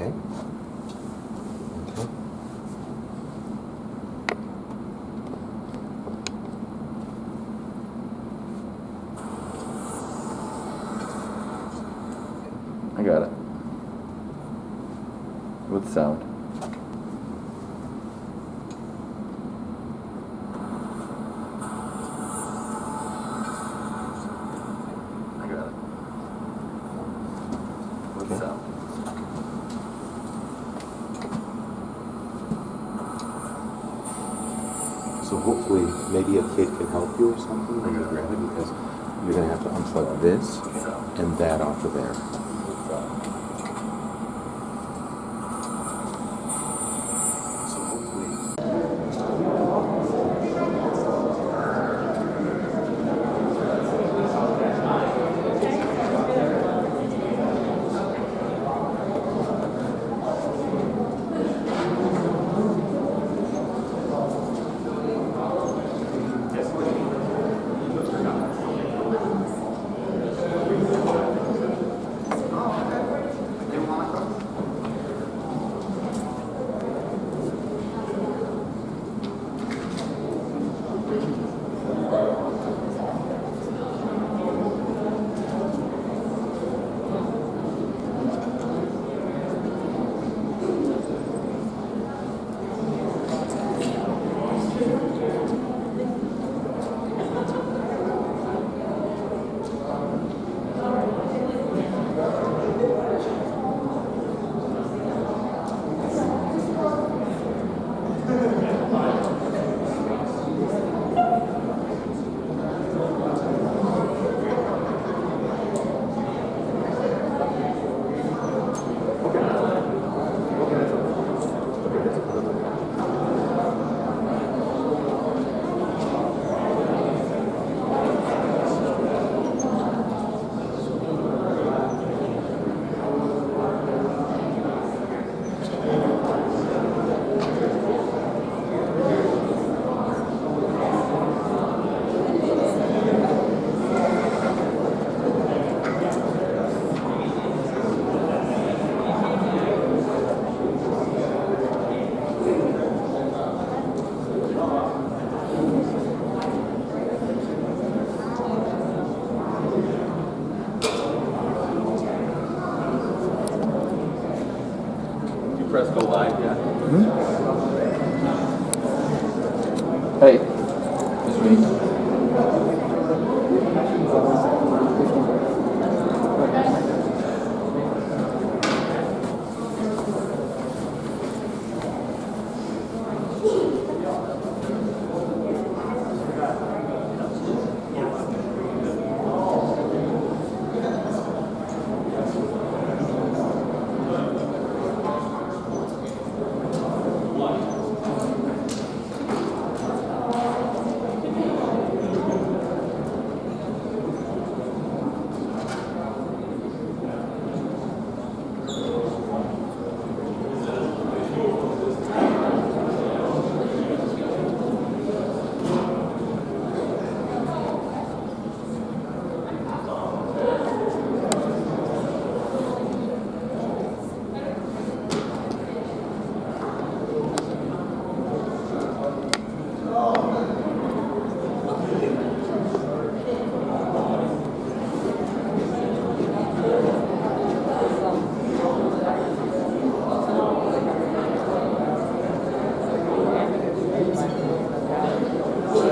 Okay. I got it. With sound. I got it. With sound. So hopefully, maybe a kid can help you or something when you grab it, because you're going to have to unplug this and that off of there. So hopefully... Press go live, yeah? Hey, it's me.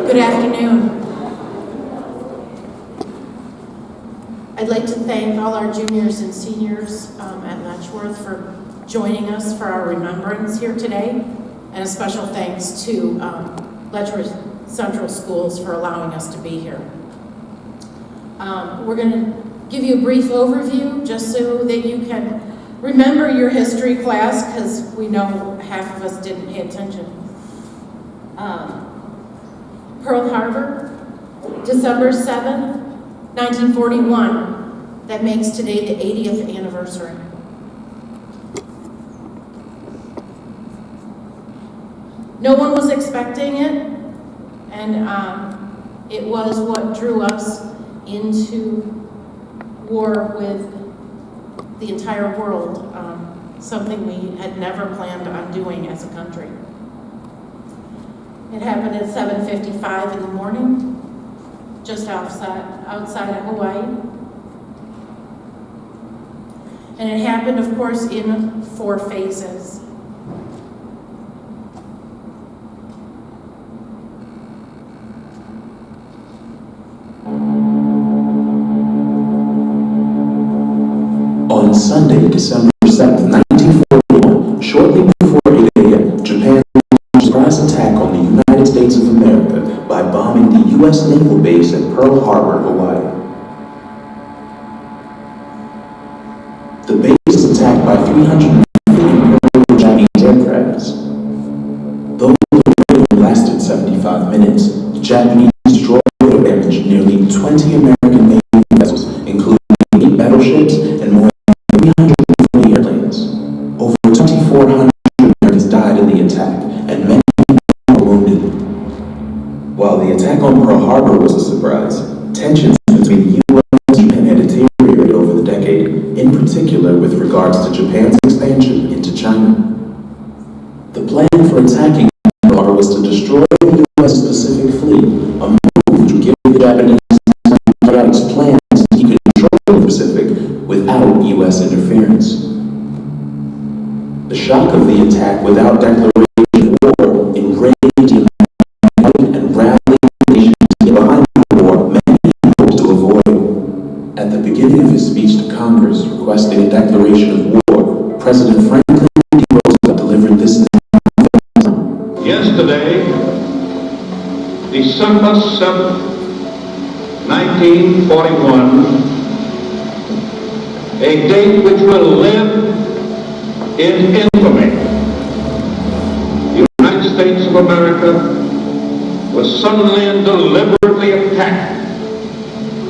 Good afternoon. I'd like to thank all our juniors and seniors at Letchworth for joining us for our remembrance here today, and a special thanks to Letchworth Central Schools for allowing us to be here. We're going to give you a brief overview just so that you can remember your history class, because we know half of us didn't pay attention. Pearl Harbor, December 7th, 1941. That makes today the 80th anniversary. No one was expecting it, and it was what drew us into war with the entire world. something we had never planned on doing as a country. It happened at 7:55 in the morning, just outside of Hawaii. And it happened, of course, in 4 phases. On Sunday, December 7th, 1941, shortly before 8 a.m., Japan launched a surprise attack on the United States of America by bombing the U.S. Naval Base at Pearl Harbor, Hawaii. The base was attacked by 350 Chinese aircrafts. Though the raid lasted 75 minutes, the Japanese destroyed or damaged nearly 20 American Navy vessels, including 8 battleships and more than 340 airplanes. Over 2,400 Americans died in the attack, and many were wounded. While the attack on Pearl Harbor was a surprise, tensions between the U.S. and Japan had deteriorated over the decade, in particular with regards to Japan's expansion into China. The plan for attacking Pearl Harbor was to destroy the U.S. Pacific Fleet, a move which would give the Japanese its plans to keep control of the Pacific without U.S. interference. The shock of the attack without declaration of war enraged the United and rallied nations to get behind the war many hoped to avoid. At the beginning of his speech to Congress requesting a declaration of war, President Franklin D. Roosevelt delivered this announcement. Yesterday, December 7th, 1941, a date which will live in infamy. The United States of America was suddenly and deliberately attacked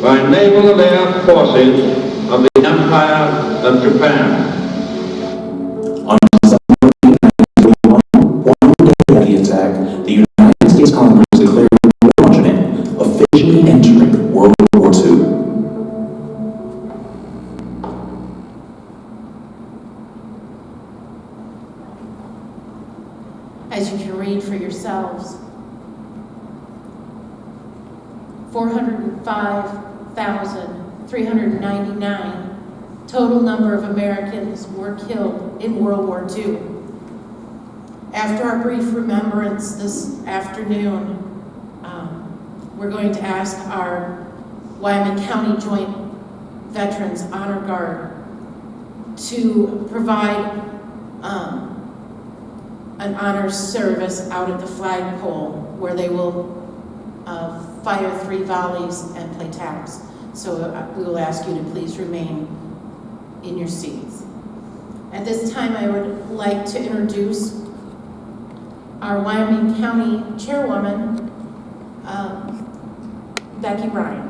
by naval and air forces of the Empire of Japan. On December 1941, one day after the attack, the United States Congress declared Japan officially entering World War II. As you can read for yourselves, 405,399 total number of Americans were killed in World War II. After our brief remembrance this afternoon, we're going to ask our Wyoming County Joint Veterans Honor Guard to provide an honors service out at the flagpole where they will fire 3 volleys and play taps. So we will ask you to please remain in your seats. At this time, I would like to introduce our Wyoming County Chairwoman, Becky Ryan.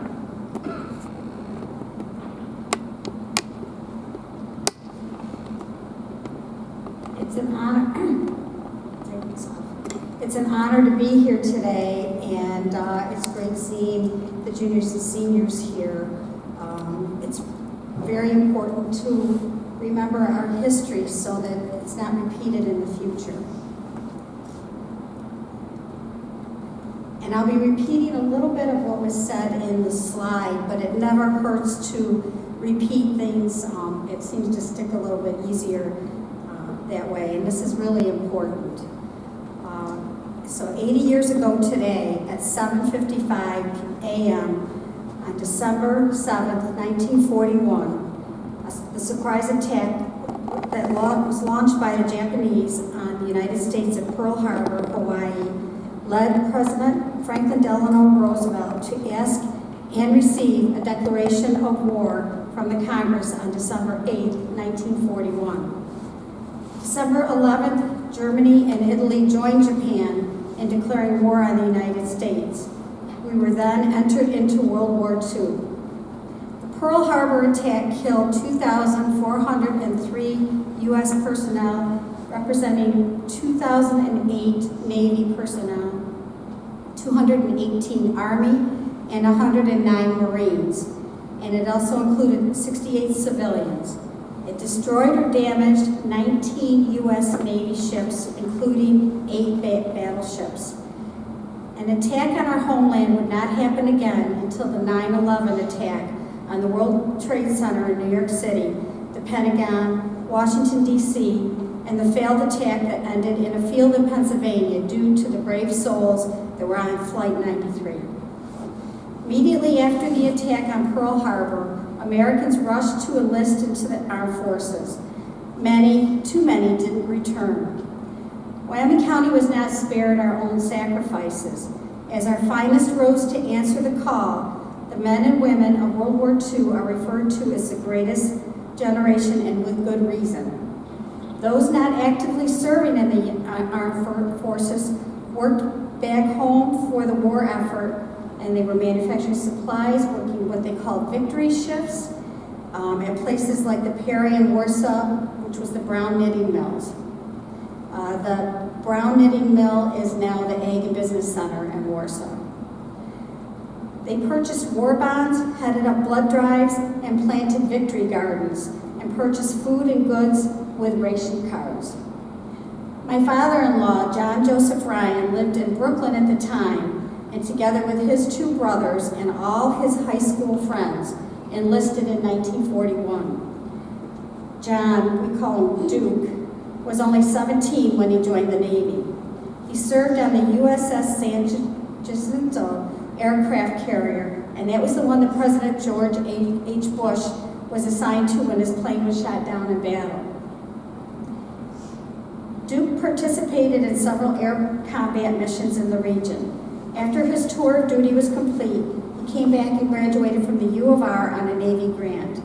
It's an honor. It's an honor to be here today, and it's great seeing the juniors and seniors here. It's very important to remember our history so that it's not repeated in the future. And I'll be repeating a little bit of what was said in the slide, but it never hurts to repeat things. It seems to stick a little bit easier that way, and this is really important. So 80 years ago today, at 7:55 a.m. on December 7th, 1941, the surprise attack that was launched by the Japanese on the United States at Pearl Harbor, Hawaii, led President Franklin Delano Roosevelt to ask and receive a declaration of war from the Congress on December 8, 1941. December 11th, Germany and Italy joined Japan in declaring war on the United States. We were then entered into World War II. The Pearl Harbor attack killed 2,403 U.S. personnel, representing 2,008 Navy personnel, 218 Army, and 109 Marines, and it also included 68 civilians. It destroyed or damaged 19 U.S. Navy ships, including 8 battleships. An attack on our homeland would not happen again until the 9/11 attack on the World Trade Center in New York City, the Pentagon, Washington, D.C., and the failed attack that ended in a field in Pennsylvania due to the brave souls that were on Flight 93. Immediately after the attack on Pearl Harbor, Americans rushed to enlist into the armed forces. Many, too many, didn't return. Wyoming County was not spared our own sacrifices. As our finest rose to answer the call, the men and women of World War II are referred to as the greatest generation, and with good reason. Those not actively serving in the armed forces worked back home for the war effort, and they were manufacturing supplies, working what they called victory shifts at places like the Perry in Warsaw, which was the Brown Knitting Mills. The Brown Knitting Mill is now the Ag and Business Center in Warsaw. They purchased war bonds, headed up blood drives, and planted victory gardens, and purchased food and goods with ration cards. My father-in-law, John Joseph Ryan, lived in Brooklyn at the time, and together with his 2 brothers and all his high school friends, enlisted in 1941. John, we call him Duke, was only 17 when he joined the Navy. He served on the USS San Jacinto aircraft carrier, and that was the one that President George H. Bush was assigned to when his plane was shot down in battle. Duke participated in several air combat missions in the region. After his tour of duty was complete, he came back and graduated from the U of R on a Navy grant.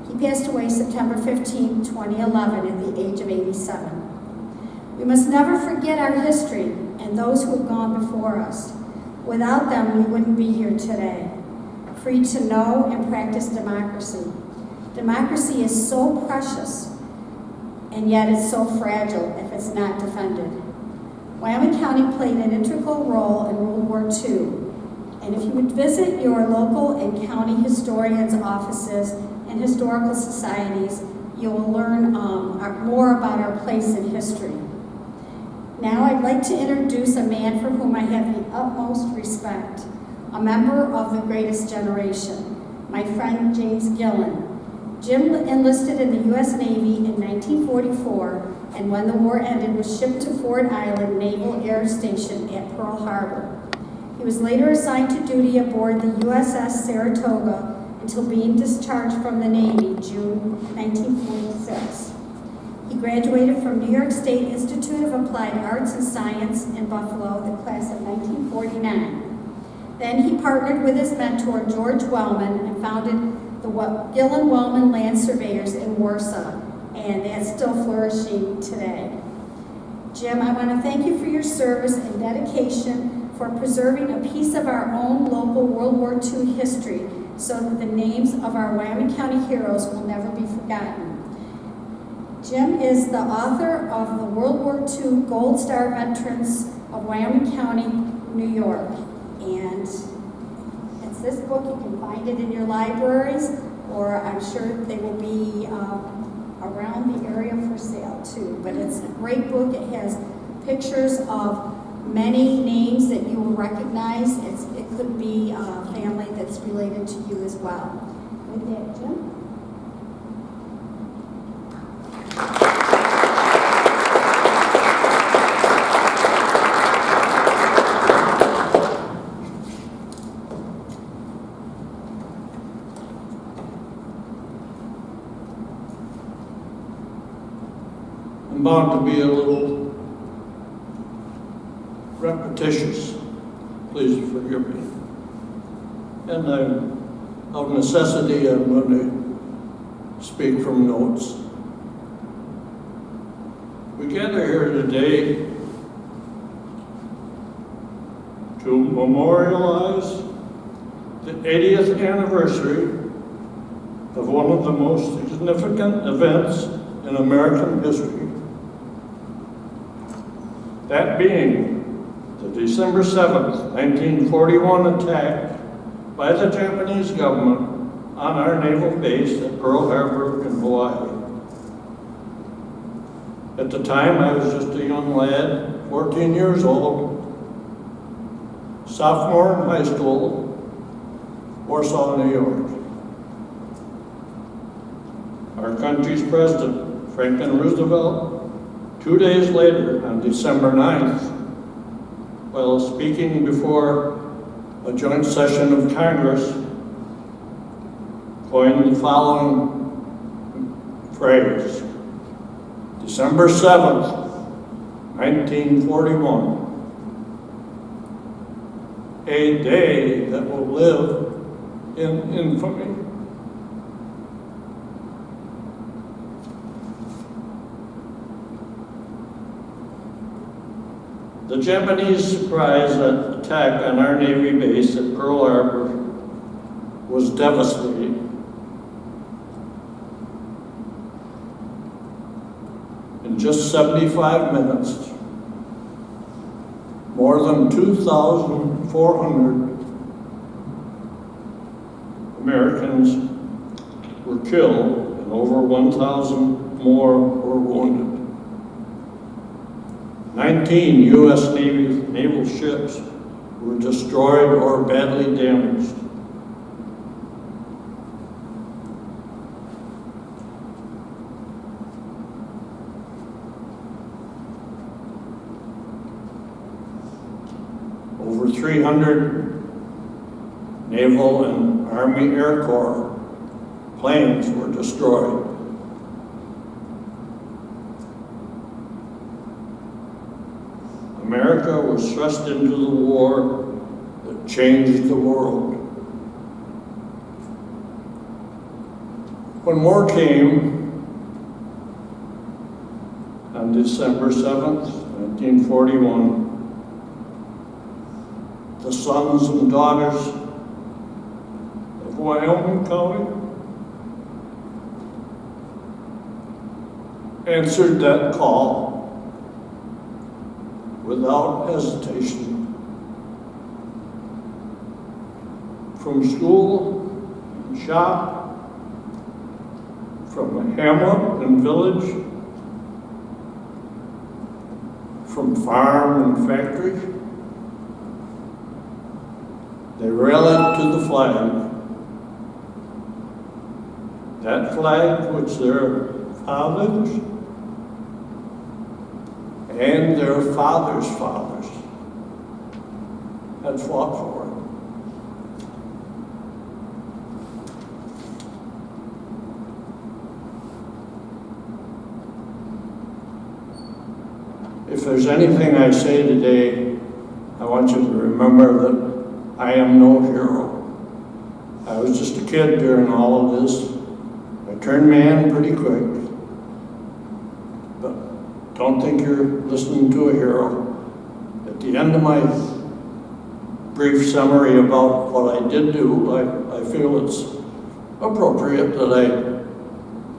He passed away September 15, 2011 at the age of 87. We must never forget our history and those who have gone before us. Without them, we wouldn't be here today, free to know and practice democracy. Democracy is so precious, and yet it's so fragile if it's not defended. Wyoming County played an integral role in World War II, and if you would visit your local and county historians' offices and historical societies, you will learn more about our place in history. Now I'd like to introduce a man for whom I have the utmost respect, a member of the greatest generation, my friend James Gillen. Jim enlisted in the U.S. Navy in 1944, and when the war ended was shipped to Ford Island Naval Air Station at Pearl Harbor. He was later assigned to duty aboard the USS Saratoga until being discharged from the Navy June 1946. He graduated from New York State Institute of Applied Arts and Science in Buffalo, the class of 1949. Then he partnered with his mentor, George Wellman, and founded the Gillen Wellman Land Surveyors in Warsaw, and that's still flourishing today. Jim, I want to thank you for your service and dedication for preserving a piece of our own local World War II history so that the names of our Wyoming County heroes will never be forgotten. Jim is the author of the World War II Gold Star Veterans of Wyoming County, New York. And it's this book. You can find it in your libraries, or I'm sure they will be around the area for sale too. But it's a great book. It has pictures of many names that you will recognize. It could be a family that's related to you as well. With that, Jim? I'm bound to be a little repetitious, please forgive me. And of necessity, I'm going to speak from notes. We gather here today to memorialize the 80th anniversary of one of the most significant events in American history. That being the December 7th, 1941 attack by the Japanese government on our naval base at Pearl Harbor in Hawaii. At the time, I was just a young lad, 14 years old, sophomore in high school, Warsaw, New York. Our country's president, Franklin Roosevelt, 2 days later, on December 9th, while speaking before a joint session of Congress, coined the following phrase: December 7th, 1941, a day that will live in infamy. The Japanese surprise attack on our Navy base at Pearl Harbor was devastating. In just 75 minutes, more than 2,400 Americans were killed and over 1,000 more were wounded. 19 U.S. naval ships were destroyed or badly damaged. Over 300 Naval and Army Air Corps planes were destroyed. America was thrust into the war that changed the world. When war came on December 7th, 1941, the sons and daughters of Wyoming County answered that call without hesitation. From school and shop, from hamlet and village, from farm and factory, they rallied to the flag. That flag which their fathers and their fathers' fathers had fought for. If there's anything I say today, I want you to remember that I am no hero. I was just a kid during all of this. I turned man pretty quick. But don't think you're listening to a hero. At the end of my brief summary about what I did do, I feel it's appropriate that I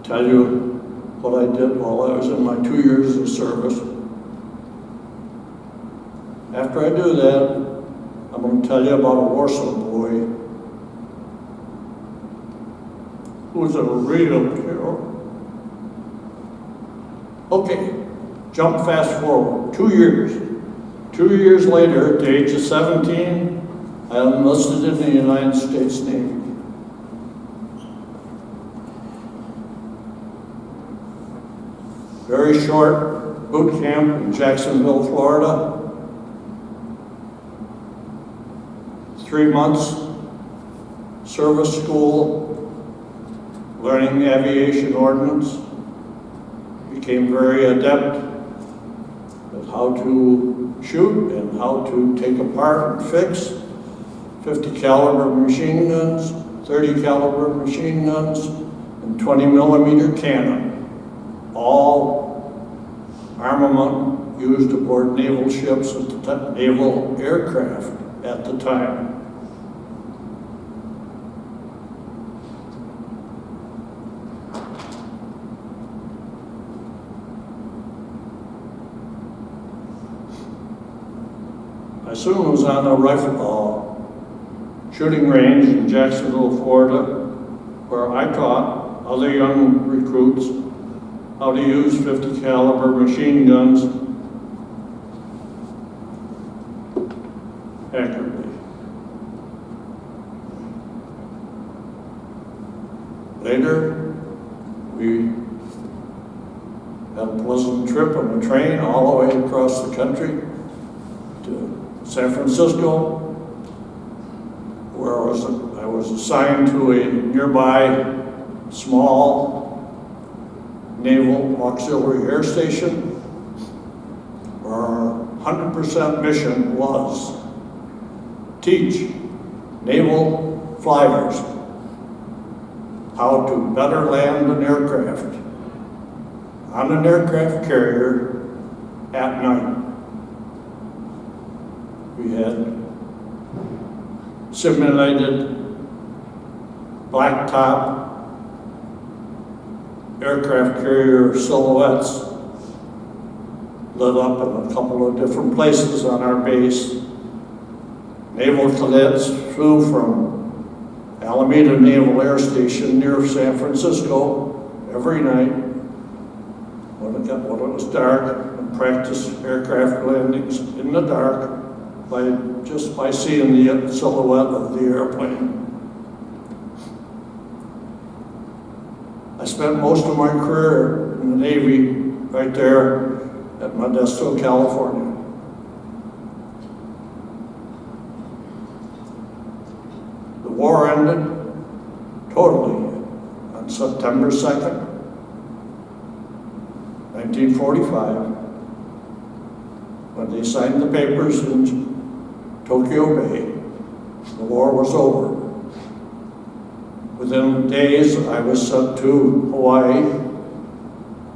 tell you what I did while I was in my 2 years of service. After I do that, I'm going to tell you about a Warsaw boy who's a real hero. Okay, jump fast forward 2 years. 2 years later, at the age of 17, I enlisted in the United States Navy. Very short boot camp in Jacksonville, Florida. 3 months, service school, learning aviation ordnance. Became very adept at how to shoot and how to take apart and fix 50 caliber machine guns, 30 caliber machine guns, and 20 millimeter cannon. All armament used aboard naval ships at the naval aircraft at the time. I soon was on a rifle shooting range in Jacksonville, Florida, where I taught other young recruits how to use 50 caliber machine guns accurately. Later, we had a pleasant trip on the train all the way across the country to San Francisco, where I was assigned to a nearby small naval auxiliary air station, where our 100% mission was teach naval flyers how to better land an aircraft on an aircraft carrier at night. We had simulated blacktop aircraft carrier silhouettes lit up in a couple of different places on our base. Naval cadets flew from Alameda Naval Air Station near San Francisco every night when it was dark, and practiced aircraft landings in the dark just by seeing the silhouette of the airplane. I spent most of my career in the Navy right there at Modesto, California. The war ended totally on September 2nd, 1945, when they signed the papers in Tokyo Bay. The war was over. Within days, I was sent to Hawaii.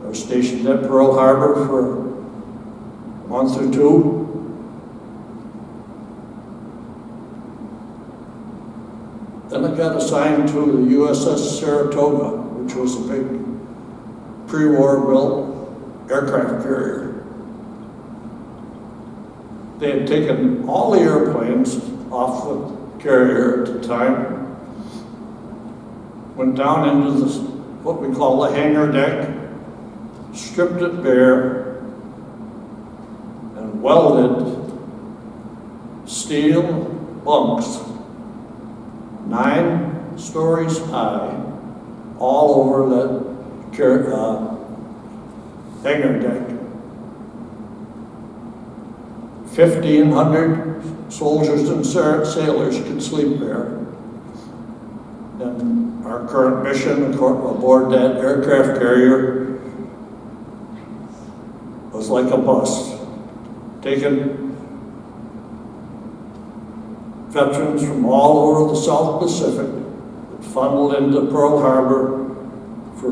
I was stationed at Pearl Harbor for a month or two. Then I got assigned to the USS Saratoga, which was a big pre-war built aircraft carrier. They had taken all the airplanes off the carrier at the time, went down into what we call the hangar deck, stripped it bare, and welded steel bunks 9 stories high all over that hangar deck. 1,500 soldiers and sailors could sleep there. And our current mission aboard that aircraft carrier was like a bus, taking veterans from all over the South Pacific, funneled into Pearl Harbor for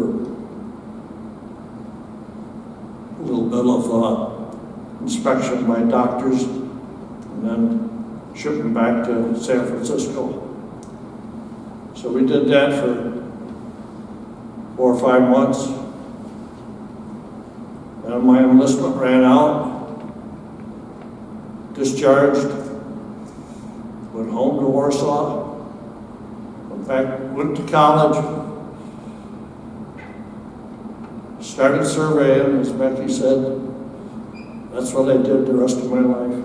a little bit of inspection by doctors, and then shipping back to San Francisco. So we did that for 4 or 5 months. Then my enlistment ran out, discharged, went home to Warsaw, went to college, started surveying, as Becky said. That's what I did the rest of my life.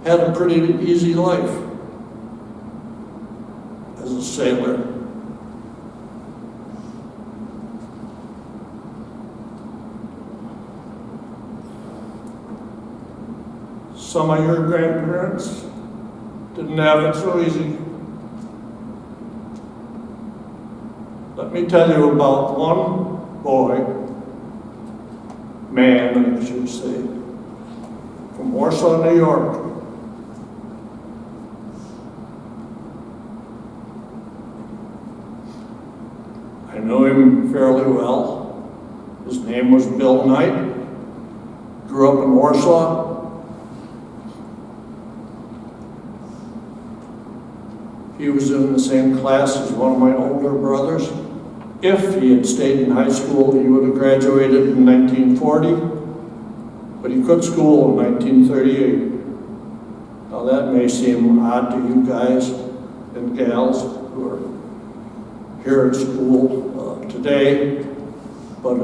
Had a pretty easy life as a sailor. Some of your grandparents didn't have it so easy. Let me tell you about one boy, man, I should say, from Warsaw, New York. I know him fairly well. His name was Bill Knight. Grew up in Warsaw. He was in the same class as one of my older brothers. If he had stayed in high school, he would have graduated in 1940. but he quit school in 1938. Now that may seem odd to you guys and gals who are here at school today, but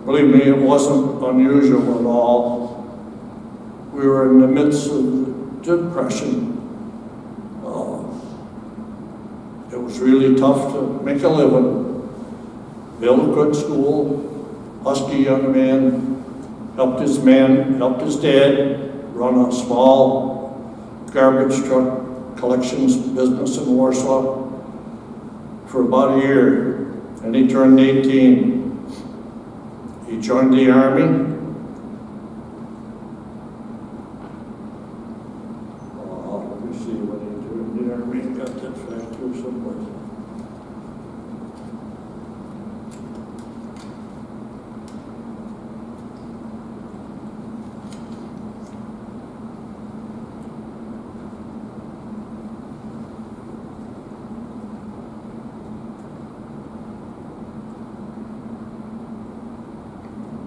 believe me, it wasn't unusual at all. We were in the midst of the Depression. It was really tough to make a living. Bill quit school, husky young man, helped his dad run a small garbage truck collections business in Warsaw for about a year, and he turned 18. He joined the Army. Let me see what he joined the Army. I got that fact here somewhere.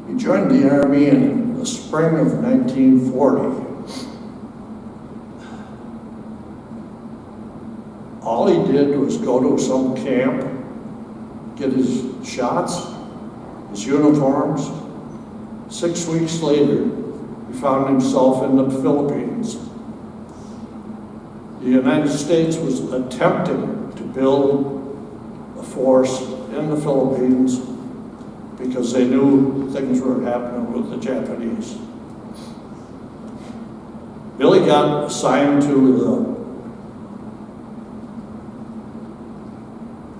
He joined the Army in the spring of 1940. All he did was go to some camp, get his shots, his uniforms. 6 weeks later, he found himself in the Philippines. The United States was attempting to build a force in the Philippines because they knew things were happening with the Japanese. Billy got assigned to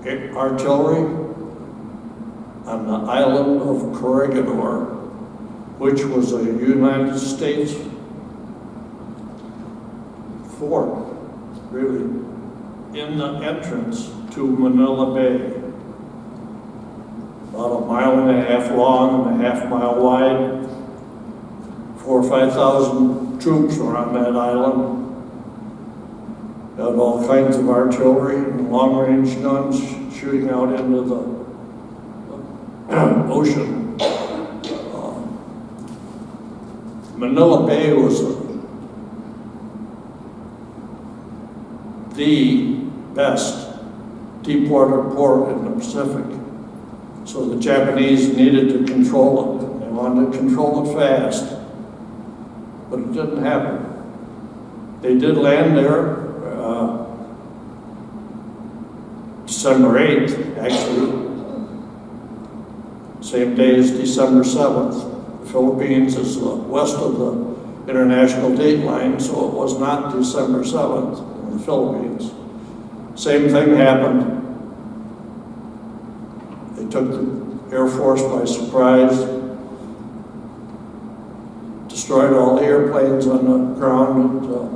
the artillery on the island of Corregidor, which was a United States fort, really, in the entrance to Manila Bay. About 1.5 miles long and a half-mile wide. 4,000 or 5,000 troops were on that island. Had all kinds of artillery and long-range guns shooting out into the ocean. Manila Bay was the best deepwater port in the Pacific. So the Japanese needed to control it. They wanted to control it fast, but it didn't happen. They did land there December 8th, actually, same day as December 7th. The Philippines is west of the international date line, so it was not December 7th in the Philippines. Same thing happened. They took the Air Force by surprise, destroyed all the airplanes on the ground at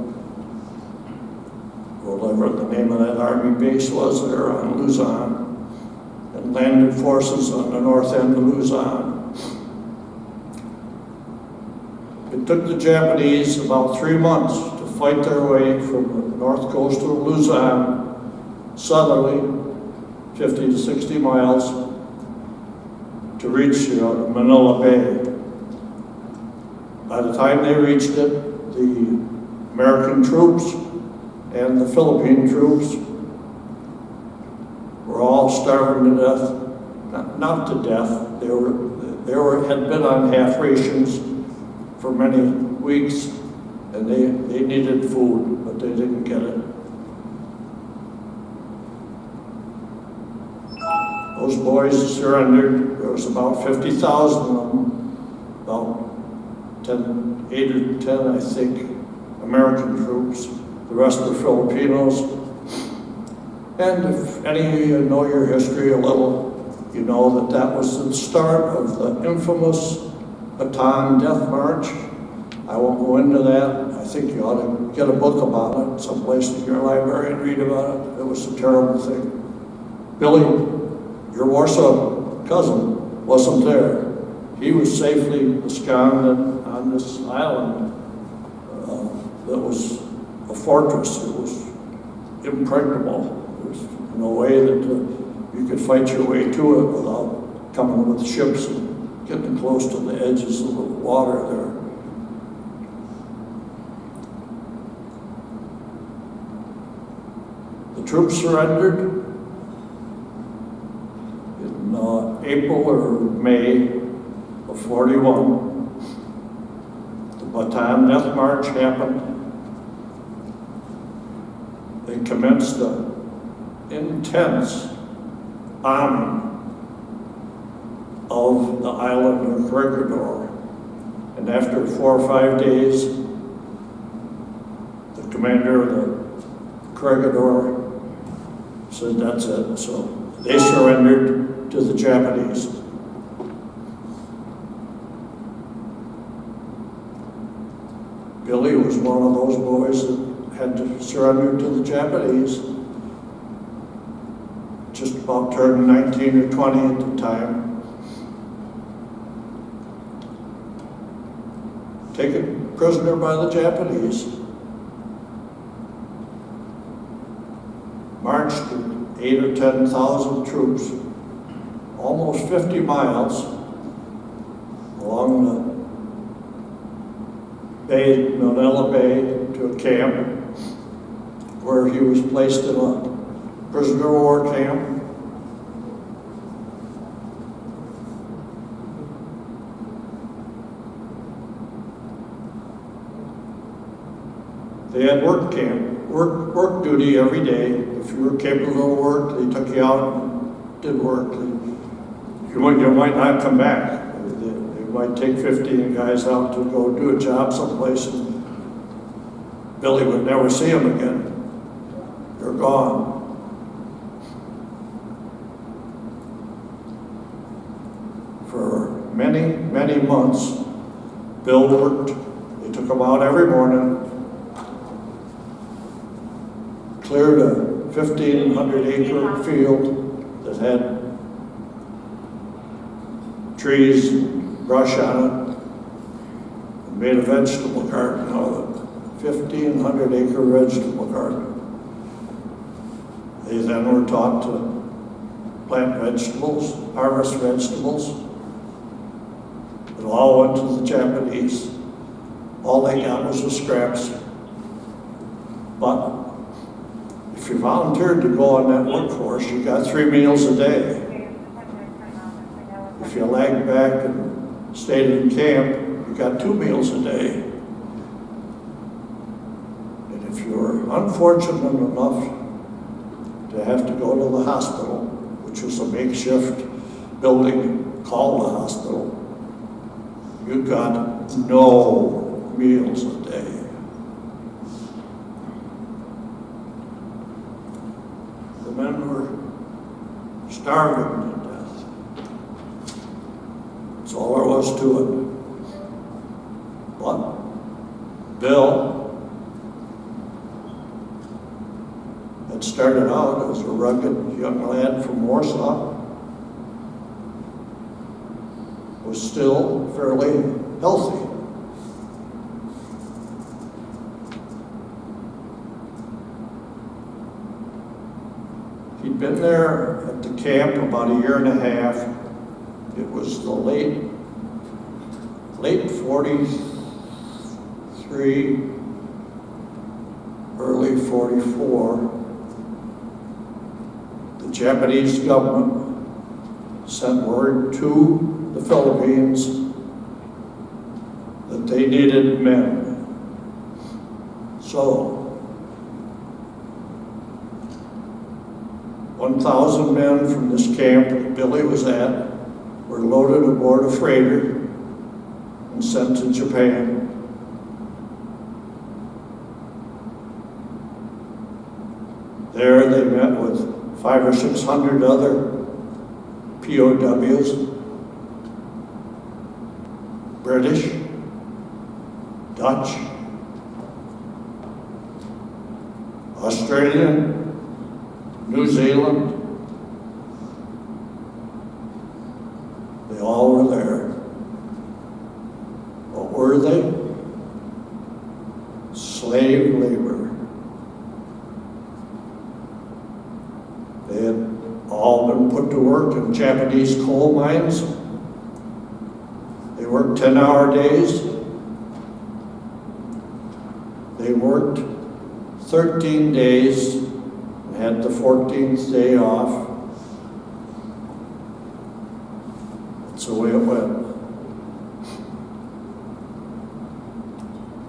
whatever the name of that Army base was there on Luzon, and landed forces on the north end of Luzon. It took the Japanese about 3 months to fight their way from the north coast of Luzon, southerly, 50 to 60 miles, to reach Manila Bay. By the time they reached it, the American troops and the Philippine troops were all starving to death. Not to death. They had been on half rations for many weeks, and they needed food, but they didn't get it. Those boys surrendered. There was about 50,000 of them, about 8 or 10, I think, American troops. The rest were Filipinos. And if any of you know your history a little, you know that that was the start of the infamous Bataan Death March. I won't go into that. I think you ought to get a book about it, someplace in your library, and read about it. It was a terrible thing. Billy, your Warsaw cousin, wasn't there. He was safely ensconced on this island that was a fortress. It was impregnable. There was no way that you could fight your way to it without coming with ships and getting close to the edges of the water there. The troops surrendered in April or May of 41. The Bataan Death March happened. They commenced an intense bombing of the island of Corregidor. And after 4 or 5 days, the commander of the Corregidor said, that's it. So they surrendered to the Japanese. Billy was one of those boys that had to surrender to the Japanese. Just about turned 19 or 20 at the time. Taken prisoner by the Japanese. Marched with 8,000 or 10,000 troops, almost 50 miles along the Bay, Manila Bay, to a camp where he was placed in a prisoner of war camp. They had work duty every day. If you were capable of work, they took you out and did work. You might not come back. They might take 15 guys out to go do a job someplace, and Billy would never see them again. They're gone. For many, many months, Bill worked. They took him out every morning, cleared a 1,500-acre field that had trees and brush on it, and made a vegetable garden out of it. 1,500-acre vegetable garden. They then were taught to plant vegetables, harvest vegetables. It all went to the Japanese. All they got was the scraps. But if you volunteered to go on that workforce, you got 3 meals a day. If you lagged back and stayed in camp, you got 2 meals a day. And if you were unfortunate enough to have to go to the hospital, which was a makeshift building called the hospital, you got no meals a day. The men were starving to death. That's all there was to it. But Bill had started out as a rugged young lad from Warsaw, was still fairly healthy. He'd been there at the camp about 1.5 years. It was the late 43, early 44. The Japanese government sent word to the Philippines that they needed men. So 1,000 men from this camp that Billy was at were loaded aboard a freighter and sent to Japan. There they met with 500 or 600 other POWs, British, Dutch, Australian, New Zealand. They all were there. What were they? Slave labor. They had all been put to work in Japanese coal mines. They worked 10-hour days. They worked 13 days and had the 14th day off. That's the way it went.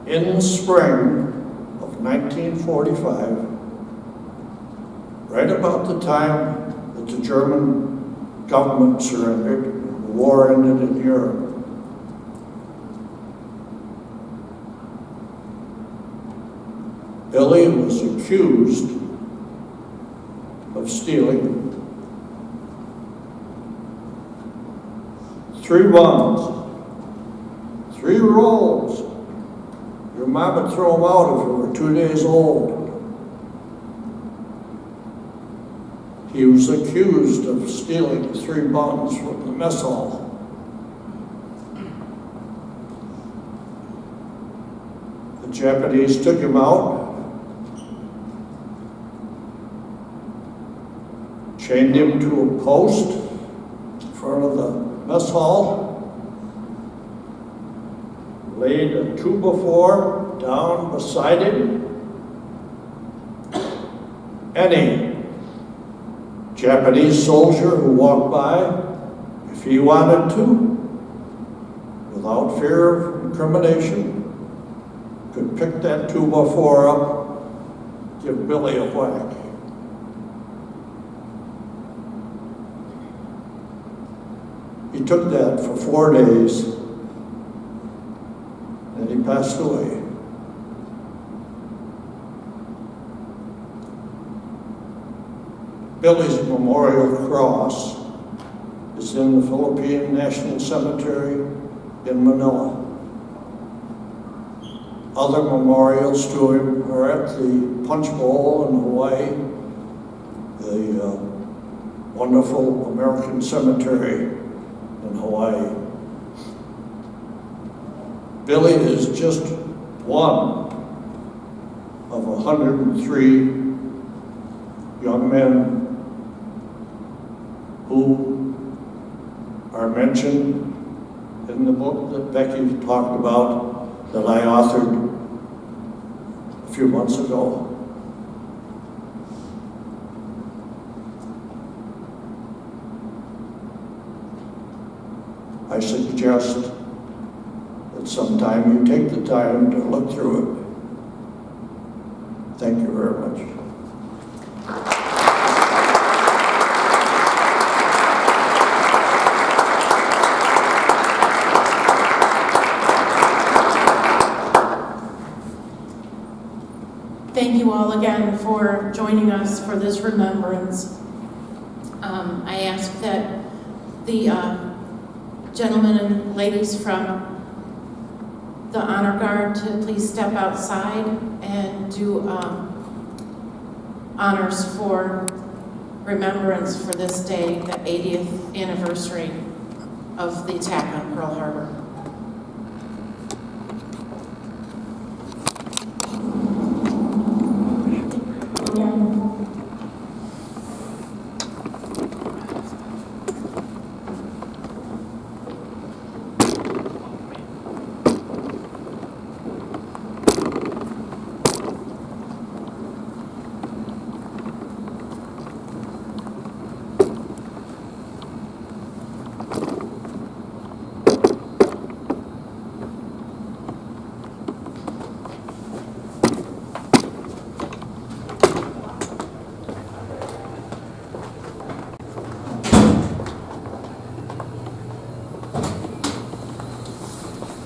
In the spring of 1945, right about the time that the German government surrendered, the war ended in Europe, Billy was accused of stealing 3 bonds, 3 rolls. Your mom would throw them out if you were 2 days old. He was accused of stealing 3 bonds from the mess hall. The Japanese took him out, chained him to a post in front of the mess hall, laid a 2x4 down beside him. Any Japanese soldier who walked by, if he wanted to, without fear of incrimination, could pick that 2x4 up, give Billy a whack. He took that for 4 days, and he passed away. Billy's memorial cross is in the Philippine National Cemetery in Manila. Other memorials to him are at the Punch Bowl in Hawaii, the wonderful American Cemetery in Hawaii. Billy is just one of 103 young men who are mentioned in the book that Becky talked about, that I authored a few months ago. I suggest that sometime you take the time to look through it. Thank you very much. Thank you all again for joining us for this remembrance. I ask that the gentlemen and ladies from the Honor Guard to please step outside and do honors for remembrance for this day, the 80th anniversary of the attack on Pearl Harbor.